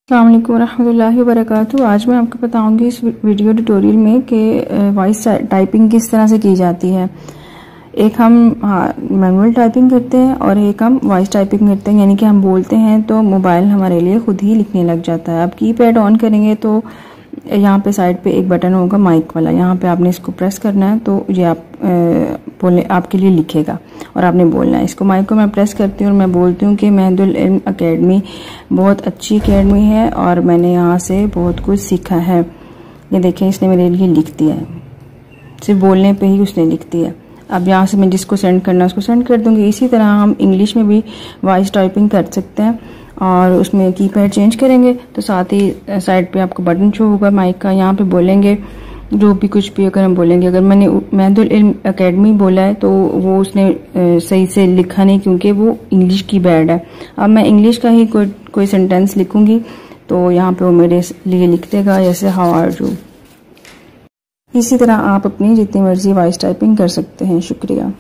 अस्सलाम वालेकुम रहमतुल्लाहि व बरकातुहू। आज मैं आपको बताऊंगी इस वीडियो ट्यूटोरियल में कि वॉइस टाइपिंग किस तरह से की जाती है। एक हम मैनुअल टाइपिंग करते हैं और एक हम वॉइस टाइपिंग करते हैं, यानी कि हम बोलते हैं तो मोबाइल हमारे लिए खुद ही लिखने लग जाता है। अब कीपैड ऑन करेंगे तो यहाँ पे साइड पे एक बटन होगा माइक वाला, यहाँ पे आपने इसको प्रेस करना है तो ये आप बोले आपके लिए लिखेगा और आपने बोलना है। इसको माइक को मैं प्रेस करती हूँ और मैं बोलती हूँ कि महदुल इल्म अकेडमी बहुत अच्छी अकेडमी है और मैंने यहाँ से बहुत कुछ सीखा है। ये देखें, इसने मेरे लिए लिख दिया है, सिर्फ बोलने पे ही उसने लिख दिया। अब यहाँ से मैं जिसको सेंड करना है उसको सेंड कर दूँगी। इसी तरह हम इंग्लिश में भी वॉइस टाइपिंग कर सकते हैं और उसमें कीपैड चेंज करेंगे तो साथ ही साइड पे आपको बटन शो होगा माइक का। यहाँ पे बोलेंगे जो भी कुछ भी अगर हम बोलेंगे, अगर मैंने महदुल इल्म अकेडमी बोला है तो वो उसने सही से लिखा नहीं क्योंकि वो इंग्लिश की बैड है। अब मैं इंग्लिश का ही कोई सेंटेंस लिखूंगी तो यहाँ पे वो मेरे लिए लिख देगा, जैसे हाउ आर यू। इसी तरह आप अपनी जितनी मर्जी वॉइस टाइपिंग कर सकते हैं। शुक्रिया।